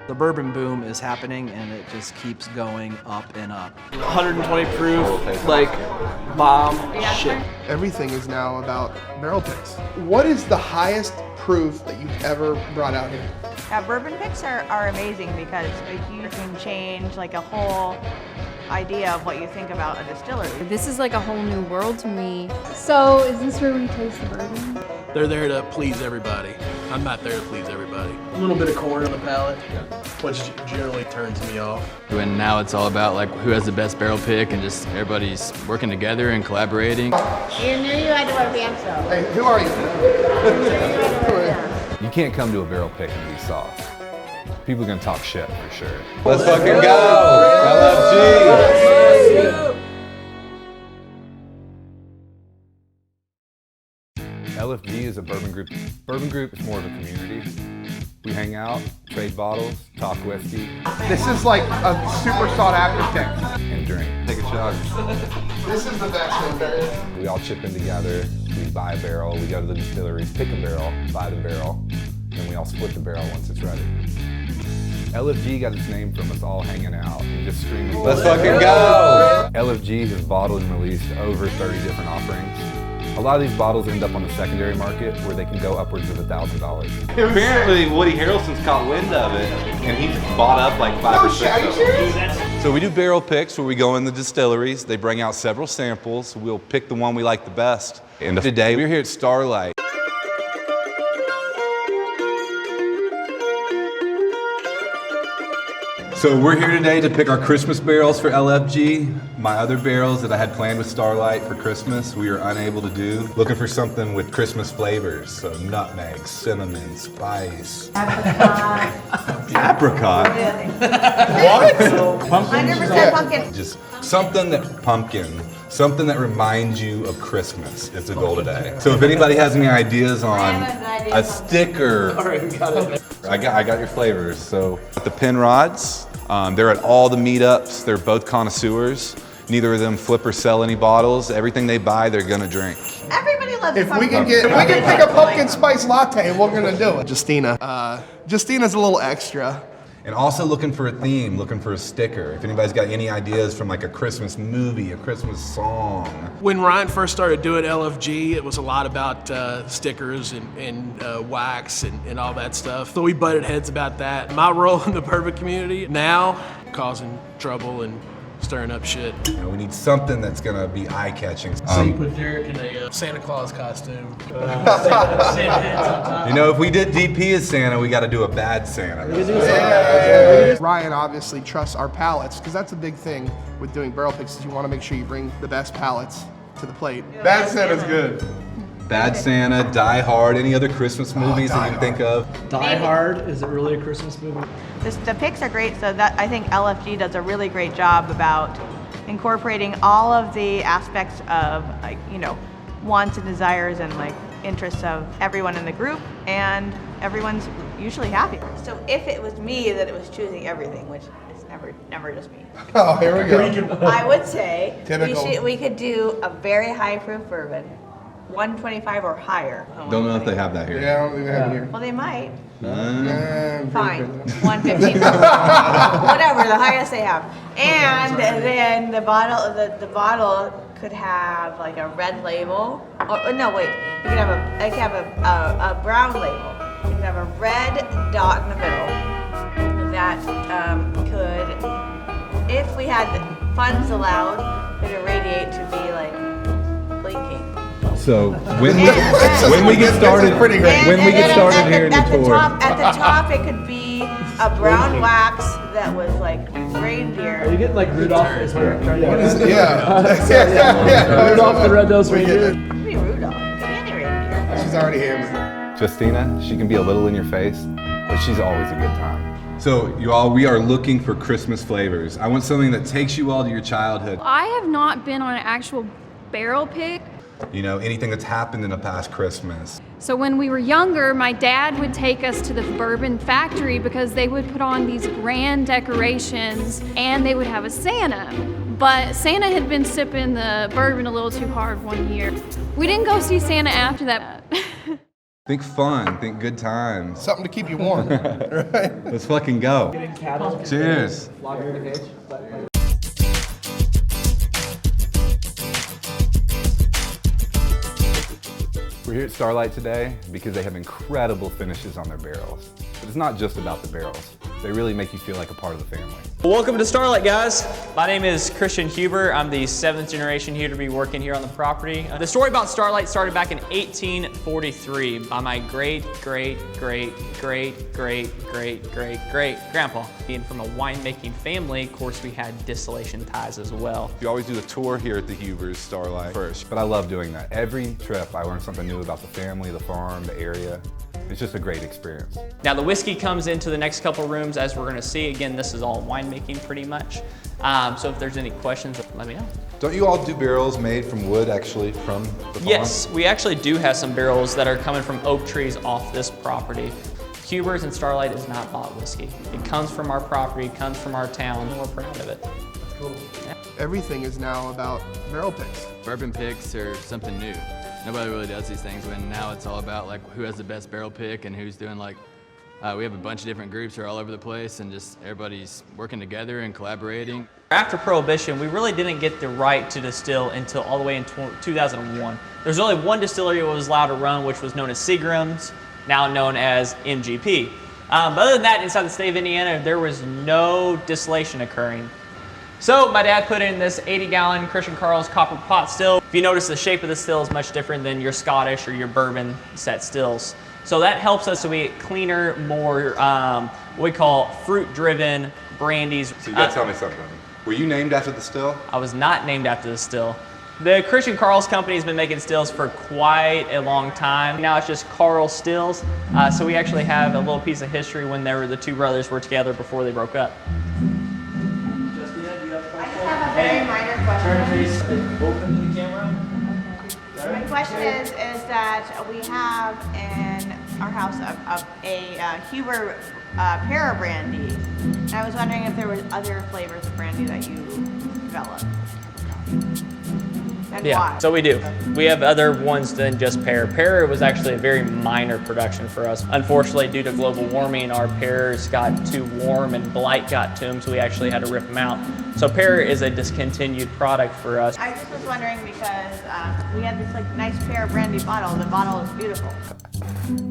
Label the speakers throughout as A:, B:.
A: The bourbon boom is happening and it just keeps going up and up.
B: 120 proof, like bomb shit.
C: Everything is now about barrel picks. What is the highest proof that you've ever brought out here?
D: Yeah, bourbon picks are amazing because you can change like a whole idea of what you think about a distillery.
E: This is like a whole new world to me. So is this where we taste the bourbon?
B: They're there to please everybody. I'm not there to please everybody. A little bit of corn on the palate, which generally turns me off.
F: And now it's all about like who has the best barrel pick and just everybody's working together and collaborating.
G: You knew you had to wear pants though.
C: Hey, who are you?
H: You can't come to a barrel pick and be soft. People are gonna talk shit for sure.
I: Let's fucking go! LFG!
H: LFG is a bourbon group. Bourbon group is more of a community. We hang out, trade bottles, talk whiskey,
C: This is like a super sought after pick.
H: and drink. Take a shot.
C: This is the best one.
H: We all chip in together. We buy a barrel. We go to the distilleries, pick a barrel, buy the barrel, and we all split the barrel once it's ready. LFG got its name from us all hanging out and just screaming.
I: Let's fucking go!
H: LFG has bottled and released over 30 different offerings. A lot of these bottles end up on the secondary market where they can go upwards of $1,000.
I: Apparently Woody Harrelson's caught wind of it, and he's bought up like 5 or 6 of them. So we do barrel picks where we go in the distilleries. They bring out several samples. We'll pick the one we like the best. And today we're here at Starlight. So we're here today to pick our Christmas barrels for LFG. My other barrels that I had planned with Starlight for Christmas, we were unable to do. Looking for something with Christmas flavors, so nutmeg, cinnamon, spice. Apricot. What?
D: 100% pumpkin.
I: Just something something that reminds you of Christmas is the goal today. So if anybody has any ideas on a sticker, I got your flavors. So the pin rods, they're at all the meetups. They're both connoisseurs. Neither of them flip or sell any bottles. Everything they buy, they're gonna drink.
D: Everybody loves
C: If we
D: pumpkin.
C: can pick a pumpkin spice latte, we're gonna do it. Justina. Justina's a little extra.
I: And also looking for a theme, looking for a sticker. If anybody's got any ideas from like a Christmas movie, a Christmas song.
B: When Ryan first started doing LFG, it was a lot about stickers and wax and all that stuff. So we butted heads about that. My role in the bourbon community now, causing trouble and stirring up shit.
I: You know, we need something that's gonna be eye-catching.
B: So you put Derek in a Santa Claus costume. Santa hats on top.
I: You know, if we did DP as Santa, we gotta do a bad Santa.
C: Ryan obviously trusts our palates, because that's a big thing with doing barrel picks, is you want to make sure you bring the best palates to the plate. Bad Santa's good.
I: Bad Santa, Die Hard, any other Christmas movies that you can think of?
A: Die Hard, is it really a Christmas movie?
D: The picks are great, so that I think LFG does a really great job about incorporating all of the aspects of like, you know, wants and desires and like interests of everyone in the group, and everyone's usually happy. So if it was me that it was choosing everything, which is never just me.
C: Oh, here we go.
D: I would say
C: Typical.
D: we could do a very high proof bourbon, 125 or higher.
I: Don't know if they have that here.
C: Yeah, I don't think they have it here.
D: Well, they might.
C: Fine.
D: Fine, 115. Whatever, the highest they have. And then the bottle could have like a red label. Oh no, wait. You could have a brown label. You could have a red dot in the middle that could, if we had the funds allowed, could irradiate to be like blinking.
I: So when we get started,
C: pretty great.
I: when we get started here in the tour.
D: At the top, it could be a brown wax that was like reindeer.
A: Are you getting like Rudolph is what you're trying to get?
C: Yeah.
A: Rudolph the Red-Nosed Reindeer.
D: It could be Rudolph. It could be any reindeer.
C: She's already hammered.
H: Justina, she can be a little in your face, but she's always a good time.
I: So you all, we are looking for Christmas flavors. I want something that takes you all to your childhood.
E: I have not been on an actual barrel pick.
I: You know, anything that's happened in the past Christmas.
E: So when we were younger, my dad would take us to the bourbon factory because they would put on these grand decorations and they would have a Santa. But Santa had been sipping the bourbon a little too hard one year. We didn't go see Santa after that.
I: Think fun, think good times.
C: Something to keep you warm, right?
I: Let's fucking go. Cheers. We're here at Starlight today because they have incredible finishes on their barrels. But it's not just about the barrels. They really make you feel like a part of the family.
J: Welcome to Starlight, guys. My name is Christian Huber. I'm the 7th generation here to be working here on the property. The story about Starlight started back in 1843 by my great-great-great-great-great-great-great-grandpa. Being from a winemaking family, of course, we had distillation ties as well.
I: You always do a tour here at the Huber's Starlight first. But I love doing that. Every trip, I learn something new about the family, the farm, the area. It's just a great experience.
J: Now the whiskey comes into the next couple rooms as we're gonna see. Again, this is all winemaking pretty much. So if there's any questions, let me know.
I: Don't you all do barrels made from wood, actually, from the farm?
J: Yes, we actually do have some barrels that are coming from oak trees off this property. Huber's and Starlight is not bought whiskey. It comes from our property, comes from our town, and we're proud of it.
C: That's cool.
J: Yeah.
C: Everything is now about barrel picks.
F: Bourbon picks are something new. Nobody really does these things when now it's all about like who has the best barrel pick and who's doing like, we have a bunch of different groups who are all over the place and just everybody's working together and collaborating.
J: After Prohibition, we really didn't get the right to distill until all the way in 2001. There's only one distillery that was allowed to run, which was known as Seagram's, now known as MGP. But other than that, inside the state of Indiana, there was no distillation occurring. So my dad put in this 80-gallon Christian Carl's copper pot still. If you notice, the shape of the still is much different than your Scottish or your bourbon set stills. So that helps us so we get cleaner, more what we call fruit-driven brandies.
I: So you gotta tell me something. Were you named after the still?
J: I was not named after the still. The Christian Carl's company has been making stills for quite a long time. Now it's just Carl Stills. So we actually have a little piece of history when the two brothers were together before they broke up.
D: I have a very minor question.
J: Open the camera.
D: My question is that we have in our house a Huber pear brandy, and I was wondering if there was other flavors of brandy that you developed. And why?
J: So we do. We have other ones than just pear. Pear was actually a very minor production for us. Unfortunately, due to global warming, our pears got too warm and blight got to them, so we actually had to rip them out. So pear is a discontinued product for us.
D: I just was wondering because we had this like nice pear brandy bottle. The bottle is beautiful.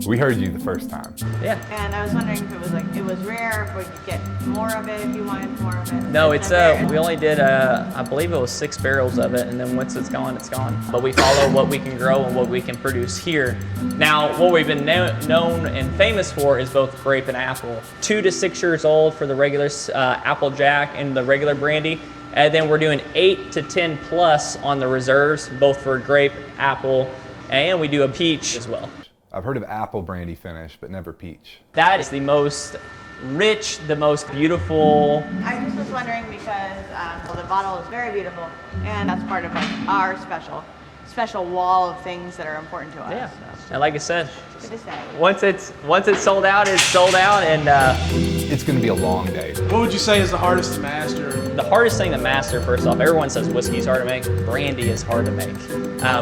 I: We heard you the first time.
J: Yeah.
D: And I was wondering if it was like, it was rare, if we could get more of it if you wanted more of it.
J: No, it's we only did I believe it was 6 barrels of it, and then once it's gone, it's gone. But we follow what we can grow and what we can produce here. Now, what we've been known and famous for is both grape and apple. 2 to 6 years old for the regular Applejack and the regular brandy, and then we're doing 8 to 10 plus on the reserves, both for grape, apple, and we do a peach as well.
H: I've heard of apple brandy finish, but never peach.
J: That is the most rich, the most beautiful.
D: I just was wondering because the bottle is very beautiful, and that's part of like our special wall of things that are important to us.
J: Yeah,
D: So.
J: and like I said,
D: Good to say.
J: once it's sold out, it's sold out, and
H: It's gonna be a long day.
B: What would you say is the hardest to master?
J: the hardest thing to master, first off, everyone says whiskey is hard to make. Brandy is hard to make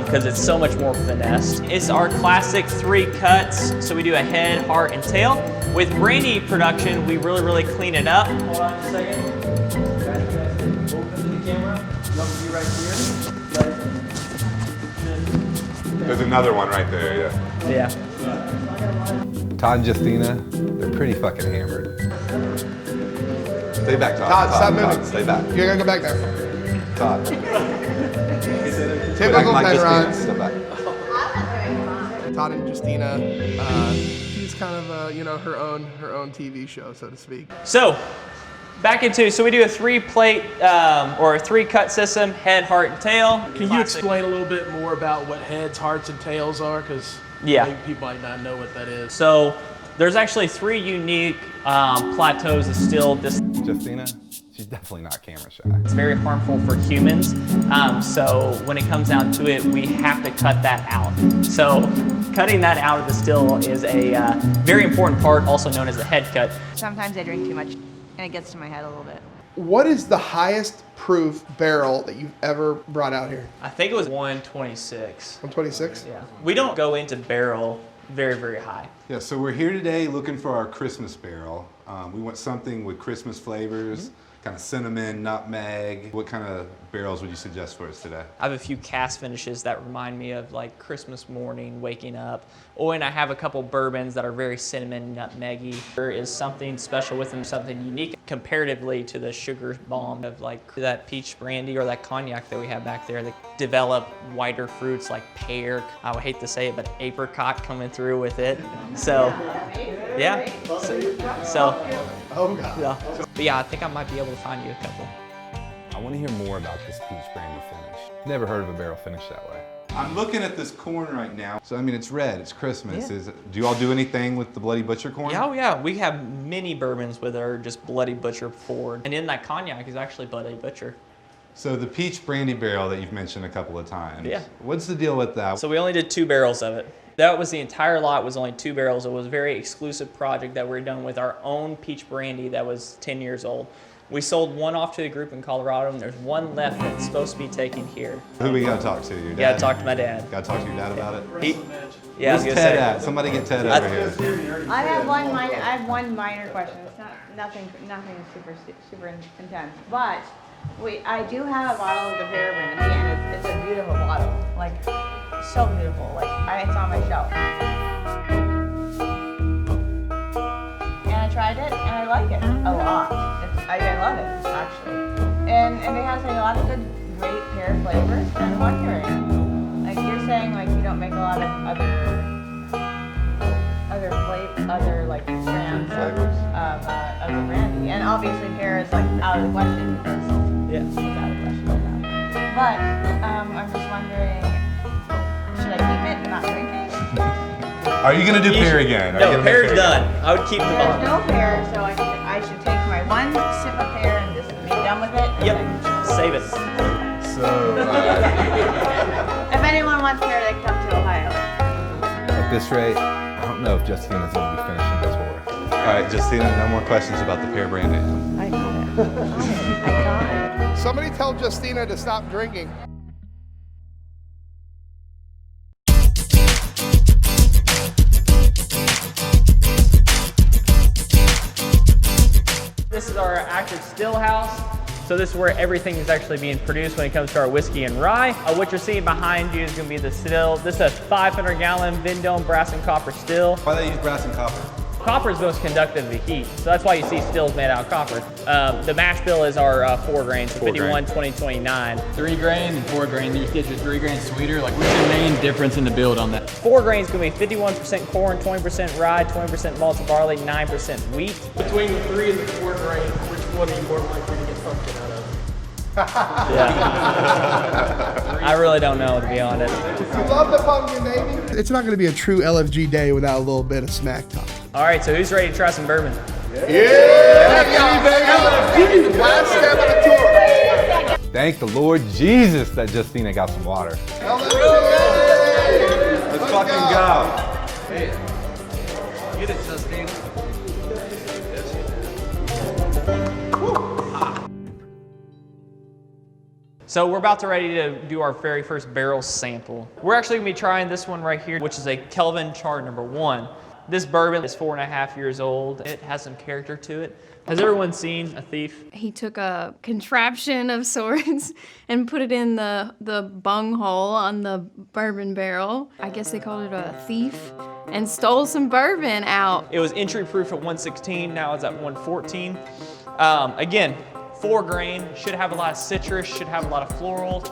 J: because it's so much more finessed. It's our classic 3 cuts, so we do a head, heart, and tail. With brandy production, we really clean it up. Hold on just a second. Guys, open the camera. You want me to be right here?
I: There's another one right there, yeah.
J: Yeah.
H: Todd and Justina, they're pretty fucking hammered.
I: Stay back, Todd.
C: Todd, stop moving.
I: Todd, stay back.
C: You're gonna go back there.
I: Todd.
C: Typical
I: Like
C: Penrod.
I: Justina, step back.
C: Todd and Justina. She's kind of her own TV show, so to speak.
J: So, so we do a 3-plate or a 3-cut system, head, heart, and tail.
B: Can you explain a little bit more about what heads, hearts, and tails are? Because maybe people might not know what that is.
J: So there's actually 3 unique plateaus of still.
H: Justina, she's definitely not camera shy.
J: It's very harmful for humans. So when it comes down to it, we have to cut that out. So cutting that out of the still is a very important part, also known as the head cut.
D: Sometimes I drink too much, and it gets to my head a little bit.
C: What is the highest proof barrel that you've ever brought out here?
J: I think it was 126.
C: 126?
J: Yeah. We don't go into barrel very, very high.
I: Yeah, so we're here today looking for our Christmas barrel. We want something with Christmas flavors, kind of cinnamon, nutmeg. What kind of barrels would you suggest for us today?
J: I have a few cast finishes that remind me of like Christmas morning, waking up. Oh, and I have a couple bourbons that are very cinnamon, nutmeggy. There is something special with them, something unique comparatively to the sugar bomb of like that peach brandy or that cognac that we have back there that develop whiter fruits like pear. I would hate to say it, but apricot coming through with it. So, yeah. So
C: Oh God.
J: yeah. But yeah, I think I might be able to find you a couple.
H: I want to hear more about this peach brandy finish. Never heard of a barrel finish that way.
I: I'm looking at this corn right now. So, I mean, it's red, it's Christmas. Do you all do anything with the Bloody Butcher corn?
J: Yeah, oh yeah, we have many bourbons with our just Bloody Butcher forward. And in that cognac is actually Bloody Butcher.
I: So the peach brandy barrel that you've mentioned a couple of times.
J: Yeah.
I: What's the deal with that?
J: So we only did 2 barrels of it. That was the entire lot, was only 2 barrels. It was a very exclusive project that we were done with our own peach brandy that was 10 years old. We sold one off to the group in Colorado, and there's one left that's supposed to be taken here.
I: Who we gotta talk to? Your dad?
J: Yeah, talk to my dad.
I: Gotta talk to your dad about it?
J: Yeah, I was
I: Where's
J: gonna
I: Ted
J: say.
I: at? Somebody get Ted over here.
D: I have one minor question. It's not nothing super intense, but I do have a bottle of the pear brandy, and it's a beautiful bottle, like so beautiful. Like it's on my shelf, and I tried it, and I like it a lot. I love it actually, and it has a lot of good, great pear flavors. And I'm wondering, like you're saying, like you don't make a lot of other like strands of the brandy, and obviously pear is like out of the question because it's out of the question. But I'm just wondering, should I keep it and not drink it?
I: Are you gonna do pear again?
J: No, pear's done. I would keep the
D: There's
J: bottle.
D: no pear, so I should take my one sip of pear and just be done with it. And
J: Yep,
D: then-
J: save it.
I: So,
D: If anyone wants pear, they come to Ohio.
H: At this rate, I don't know if Justina's going to be finishing this for us.
I: all right, Justina, no more questions about the pear brandy.
D: I got it. I got it.
C: Somebody tell Justina to stop drinking.
J: This is our active still house. So this is where everything is actually being produced when it comes to our whiskey and rye. What you're seeing behind you is going to be the still. This is a 500-gallon Vendome brass and copper still.
I: Why do they use brass and copper?
J: Copper is most conductive to heat, so that's why you see stills made out of copper. The mash bill is our 4 grain, so 51, 20, 29.
F: 3 grain and 4 grain, you get your 3 grain sweeter. Like, what's the main difference in the build on that?
J: 4 grain is going to be 51% corn, 20% rye, 20% malted barley, 9% wheat.
B: Between the 3 and the 4 grain, which one are you more likely to get pumpkin out of?
J: Yeah. I really don't know, to be honest.
C: You love the pumpkin, baby. It's not going to be a true LFG day without a little bit of smack talk.
J: All right, so who's ready to try some bourbon?
C: Last step of the tour.
H: Thank the Lord Jesus that Justina got some water.
I: Let's fucking go.
A: Get it, Justine.
J: So we're about to ready to do our very first barrel sample. We're actually gonna be trying this one right here, which is a Kelvin Char number 1. This bourbon is 4.5 years old. It has some character to it. Has everyone seen A Thief?
E: He took a contraption of sorts and put it in the bung hole on the bourbon barrel. I guess they called it a thief, and stole some bourbon out.
J: It was entry proof at 116, now it's at 114. Again, 4 grain, should have a lot of citrus, should have a lot of floral,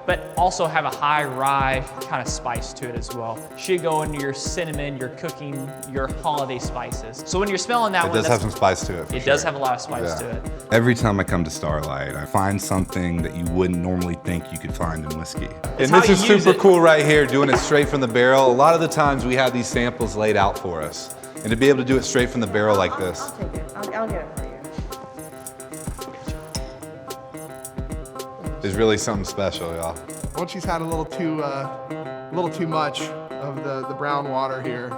J: but also have a high rye kind of spice to it as well. Should go into your cinnamon, your cooking, your holiday spices. So when you're smelling that
I: It
J: one,
I: does have some spice to it.
J: it does have a lot of spice to it.
I: Every time I come to Starlight, I find something that you wouldn't normally think you could find in whiskey. And
J: how
I: this
J: you
I: is
J: use
I: super
J: it.
I: cool right here, doing it straight from the barrel. A lot of the times we have these samples laid out for us. And to be able to do it straight from the barrel like this.
D: I'll take it. I'll get it for you.
I: Is really something special, y'all.
C: Once she's had a little too much of the brown water here,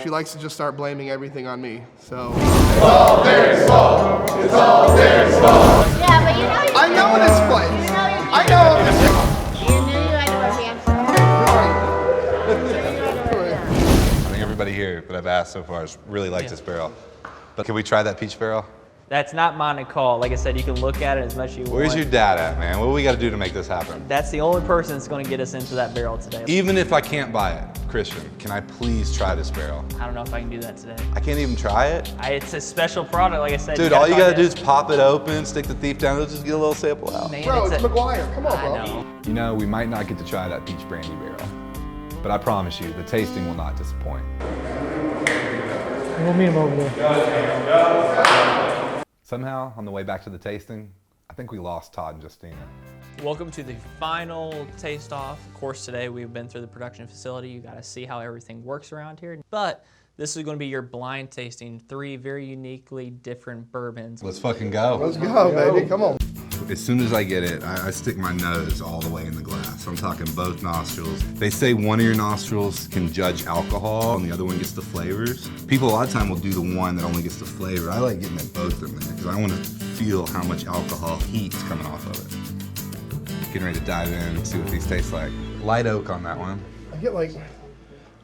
C: she likes to just start blaming everything on me. So it's all Derek's fault. It's all Derek's fault.
G: Yeah, but you know you
C: I know in this place.
G: You know you
C: I know.
G: You knew you had to wear pants.
I: beer that I've asked so far. I really like this barrel. But can we try that peach barrel?
J: That's not mine to call. Like I said, you can look at it as much as you want.
I: Where's your dad at, man? What do we got to do to make this happen?
J: That's the only person that's going to get us into that barrel today.
I: Even if I can't buy it, Christian, can I please try this barrel?
J: I don't know if I can do that today.
I: I can't even try it?
J: It's a special product, like I said.
I: Dude, all you gotta do is pop it open, stick the thief down, it'll just get a little sample out.
J: Man,
C: Bro, it's McGuire. Come on, bro.
J: I know.
H: You know, we might not get to try that peach brandy barrel, but I promise you, the tasting will not disappoint.
K: We'll meet him over there.
H: Somehow, on the way back to the tasting, I think we lost Todd and Justina.
J: Welcome to the final taste off. Of course, today we've been through the production facility. You got to see how everything works around here. But this is going to be your blind tasting 3 very uniquely different bourbons.
I: Let's fucking go.
C: Let's go, baby. Come on.
I: As soon as I get it, I stick my nose all the way in the glass. I'm talking both nostrils. They say one of your nostrils can judge alcohol and the other one gets the flavors. People a lot of time will do the one that only gets the flavor. I like getting it both in there because I want to feel how much alcohol heat's coming off of it. Getting ready to dive in and see what these taste like. Light oak on that one.
C: I get like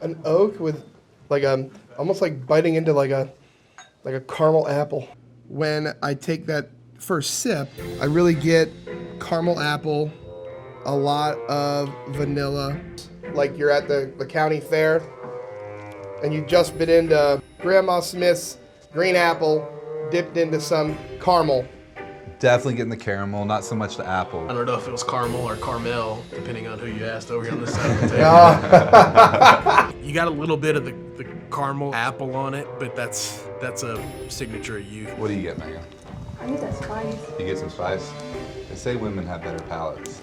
C: an oak with like almost like biting into like a caramel apple. When I take that first sip, I really get caramel apple, a lot of vanilla. Like you're at the county fair and you just bit into Grandma Smith's green apple dipped into some caramel.
I: Definitely getting the caramel, not so much the apple.
B: I don't know if it was caramel or caramel, depending on who you asked over here on this side of the table. You got a little bit of the caramel apple on it, but that's a signature of you.
I: What do you get, Megan?
E: I get that spice.
I: You get some spice? They say women have better palates.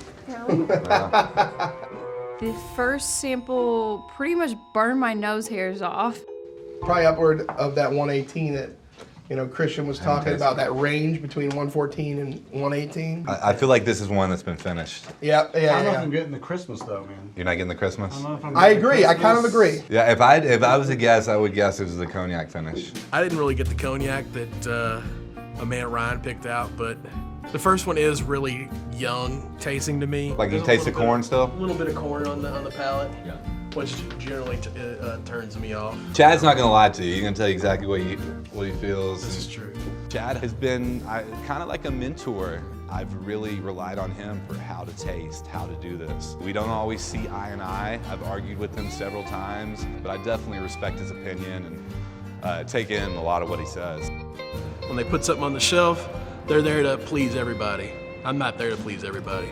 E: The first sample pretty much burned my nose hairs off.
C: Probably upward of that 118 that Christian was talking about, that range between 114 and 118.
I: I feel like this is one that's been finished.
C: Yeah.
K: I don't know if I'm getting the Christmas though, man.
I: You're not getting the Christmas?
C: I agree. I kind of agree.
I: Yeah, if I was to guess, I would guess it was the cognac finish.
B: I didn't really get the cognac that my man Ryan picked out, but the first one is really young tasting to me.
I: Like you taste the corn still?
B: A little bit of corn on the palate, which generally turns me off.
I: Chad's not gonna lie to you. He's gonna tell you exactly what he feels.
B: This is true.
I: Chad has been kind of like a mentor. I've really relied on him for how to taste, how to do this. We don't always see eye and eye. I've argued with him several times, but I definitely respect his opinion and take in a lot of what he says.
B: When they put something on the shelf, they're there to please everybody. I'm not there to please everybody.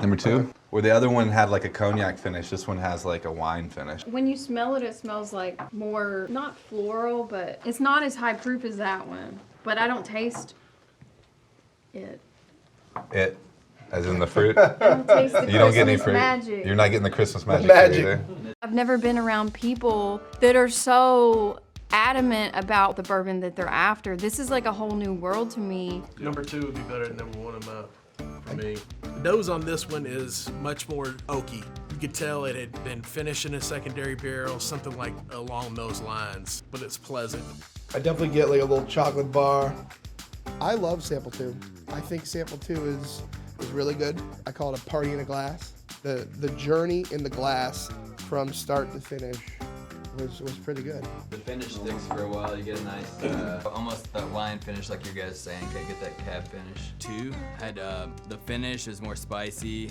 I: Number 2, where the other one had like a cognac finish, this one has like a wine finish.
E: When you smell it, it smells like more, not floral, but it's not as high proof as that one. But I don't taste it.
I: It, as in the fruit?
E: I don't taste the
I: You don't get any
E: Christmas
I: fruit?
E: magic.
I: You're not getting the Christmas magic either?
E: I've never been around people that are so adamant about the bourbon that they're after. This is like a whole new world to me.
B: Number 2 would be better than number 1 for me. The nose on this one is much more oaky. You could tell it had been finished in a secondary barrel, something like along those lines, but it's pleasant.
C: I definitely get like a little chocolate bar. I love sample 2. I think sample 2 is really good. I call it a party in a glass. The journey in the glass from start to finish was pretty good.
F: The finish sticks for a while. You get a nice, almost that wine finish, like you guys saying. Can't get that cab finish. 2 had the finish is more spicy.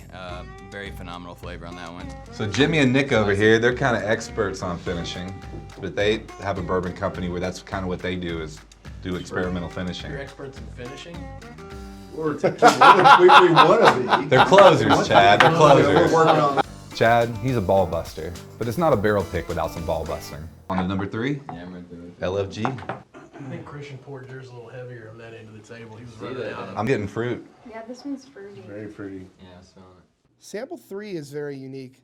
F: Very phenomenal flavor on that one.
I: So Jimmy and Nick over here, they're kind of experts on finishing, but they have a bourbon company where that's kind of what they do is do experimental finishing.
B: You're experts in finishing?
K: We want to be.
I: They're closers, Chad. They're closers.
K: We're working on that.
H: Chad, he's a ball buster, but it's not a barrel pick without some ball busting.
I: On to number 3,
F: Yeah, I'm gonna do it.
I: LFG.
B: I think Christian poured yours a little heavier on that end of the table. He was running out of
I: I'm getting fruit.
E: Yeah, this one's fruity.
K: Very pretty.
F: Yeah, I smell it.
C: Sample 3 is very unique.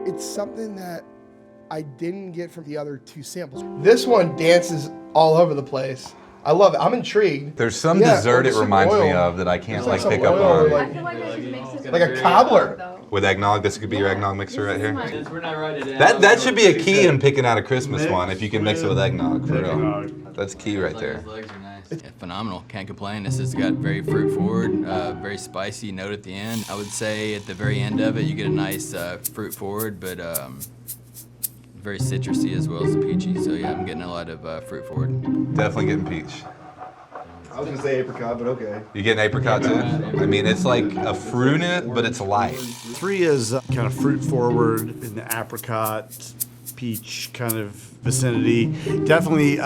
C: It's something that I didn't get from the other 2 samples. This one dances all over the place. I love it. I'm intrigued.
I: There's some
C: Yeah,
I: dessert it
C: some
I: reminds me
C: oil.
I: of that I can't
C: It's like
I: like pick
C: some
I: up
C: oil,
I: on.
C: like-
E: I feel like I should mix this
C: Like a cobbler.
I: With eggnog, this could be your eggnog mixer right here.
F: Since we're not writing it down,
I: That should be a key in picking out a Christmas one if you can mix it with eggnog, for real.
K: Eggnog.
I: That's key right
F: Like
I: there.
F: his legs are nice. Yeah, phenomenal. Can't complain. This has got very fruit forward, very spicy note at the end. I would say at the very end of it, you get a nice fruit forward, but very citrusy as well as the peachy. So yeah, I'm getting a lot of fruit forward.
I: Definitely getting peach.
K: I was gonna say apricot, but okay.
I: You getting apricot too? I mean, it's like a fruit in it, but it's light.
K: 3 is kind of fruit forward in the apricot, peach kind of vicinity. Definitely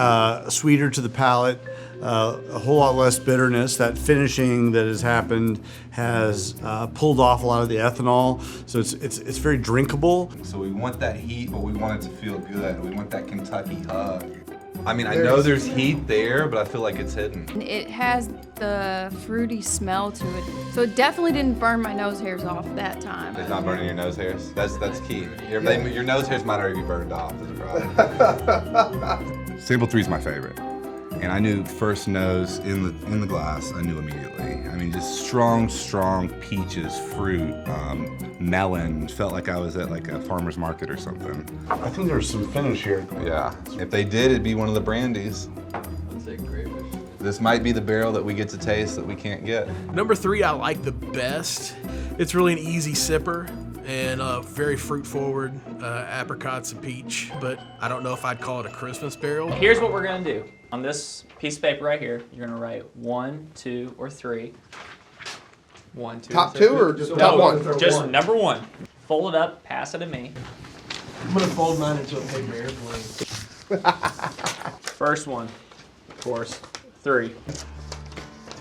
K: sweeter to the palate. A whole lot less bitterness. That finishing that has happened has pulled off a lot of the ethanol, so it's very drinkable.
I: So we want that heat, but we want it to feel good. We want that Kentucky hug. I mean, I know there's heat there, but I feel like it's hidden.
E: It has the fruity smell to it, so it definitely didn't burn my nose hairs off that time.
I: It's not burning your nose hairs. That's key. Your nose hairs might already be burned off. That's a problem. Sample 3 is my favorite. And I knew first nose in the glass, I knew immediately. I mean, just strong peaches, fruit, melon. Felt like I was at like a farmer's market or something.
K: I think there's some finish here.
I: Yeah. If they did, it'd be one of the brandies.
F: I'd say grape.
I: This might be the barrel that we get to taste that we can't get.
B: Number 3 I like the best. It's really an easy sipper and very fruit forward, apricots and peach, but I don't know if I'd call it a Christmas barrel.
J: Here's what we're gonna do. On this piece of paper right here, you're gonna write 1, 2, or 3. 1, 2,
C: Top
J: 3.
C: 2 or just top 1?
J: Just number 1. Fold it up, pass it to me.
B: I'm gonna fold mine into a paper airplane.
J: First one, of course, 3.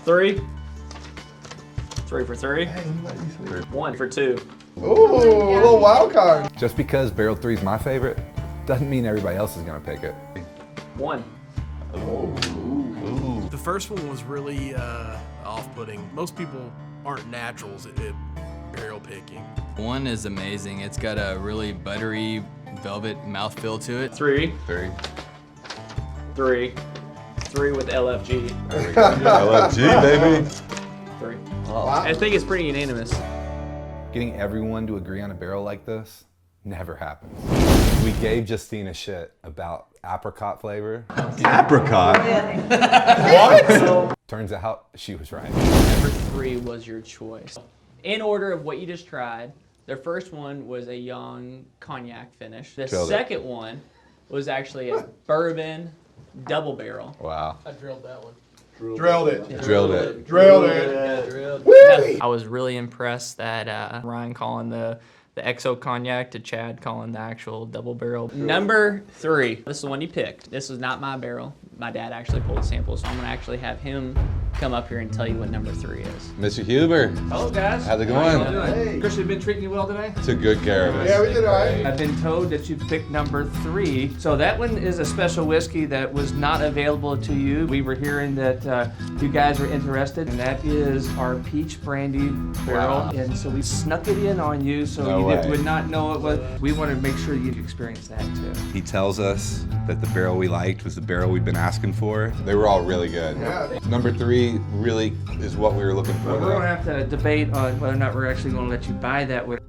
J: 3. 3 for 3. 1 for 2.
C: Ooh, a little wild card.
H: Just because barrel 3 is my favorite, doesn't mean everybody else is gonna pick it.
J: 1.
B: The first one was really off-putting. Most people aren't naturals at barrel picking.
F: 1 is amazing. It's got a really buttery velvet mouthfeel to it.
J: 3.
I: 3.
J: 3. 3 with LFG.
I: There we go. LFG, baby.
J: 3.
C: Wow.
J: I think it's pretty unanimous.
H: Getting everyone to agree on a barrel like this never happens. We gave Justine a shit about apricot flavor.
I: Apricot?
H: What? Turns out she was right.
J: Number 3 was your choice. In order of what you just tried, their first one was a young cognac finish. The second one was actually a bourbon double barrel.
I: Wow.
B: I drilled that one.
C: Drilled it.
I: Drilled it.
C: Drilled it.
J: I was really impressed that Ryan calling the XO cognac to Chad calling the actual double barrel. Number 3, this is the one you picked. This is not my barrel. My dad actually pulled a sample, so I'm gonna actually have him come up here and tell you what number 3 is.
I: Mr. Huber.
L: Hello, guys.
I: How's it going?
C: Hey.
L: Christian, been treating you well today?
I: Took good care of us.
C: Yeah, we did all right.
L: I've been told that you picked number 3. So that one is a special whiskey that was not available to you. We were hearing that you guys were interested, and that is our peach brandy barrel.
I: Wow.
L: And so we snuck it in on you so
I: No
L: you
I: way.
L: would not know it was. We wanted to make sure you experienced that too.
I: He tells us that the barrel we liked was the barrel we've been asking for. They were all really good.
C: Yeah.
I: Number 3 really is what we were looking for.
L: But we're going to have to debate on whether or not we're actually going to let you buy that with.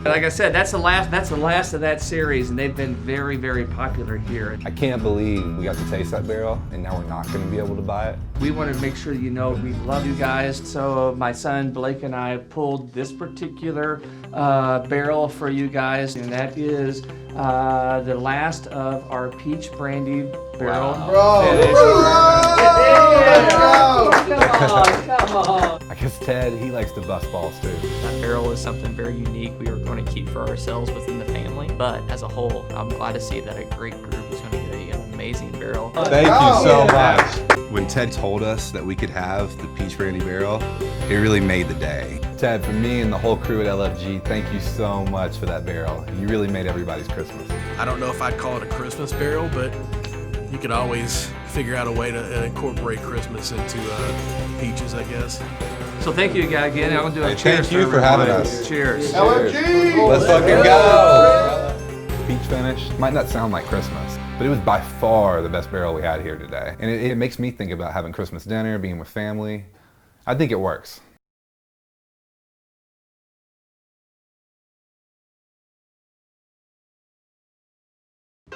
L: Like I said, that's the last of that series, and they've been very, very popular here.
H: I can't believe we got to taste that barrel, and now we're not going to be able to buy it.
L: We want to make sure you know we love you guys. So my son Blake and I pulled this particular barrel for you guys, and that is the last of our peach brandy barrel.
J: Come on.
H: I guess Ted, he likes to bust balls too.
J: That barrel is something very unique we were going to keep for ourselves within the family, but as a whole, I'm glad to see that a great group is going to get an amazing barrel.
I: Thank you so much. When Ted told us that we could have the peach brandy barrel, it really made the day.
H: Ted, for me and the whole crew at LFG, thank you so much for that barrel. You really made everybody's Christmas.
B: I don't know if I'd call it a Christmas barrel, but you could always figure out a way to incorporate Christmas into peaches, I guess.
L: So thank you again. I'm going to do a
I: Hey,
L: cheers.
I: thank you for having us.
L: Cheers.
C: LFG!
I: Let's fucking go!
H: Peach finish might not sound like Christmas, but it was by far the best barrel we had here today. And it makes me think about having Christmas dinner, being with family. I think it works.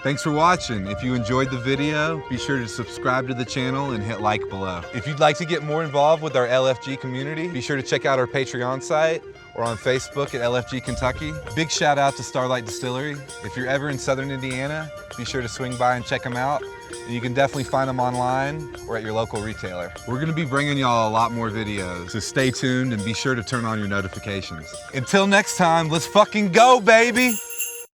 I: Thanks for watching. If you enjoyed the video, be sure to subscribe to the channel and hit like below. If you'd like to get more involved with our LFG community, be sure to check out our Patreon site or on Facebook at LFG Kentucky. Big shout out to Starlight Distillery. If you're ever in Southern Indiana, be sure to swing by and check them out. And you can definitely find them online or at your local retailer. We're gonna be bringing y'all a lot more videos, so stay tuned and be sure to turn on your notifications. Until next time, let's fucking go, baby!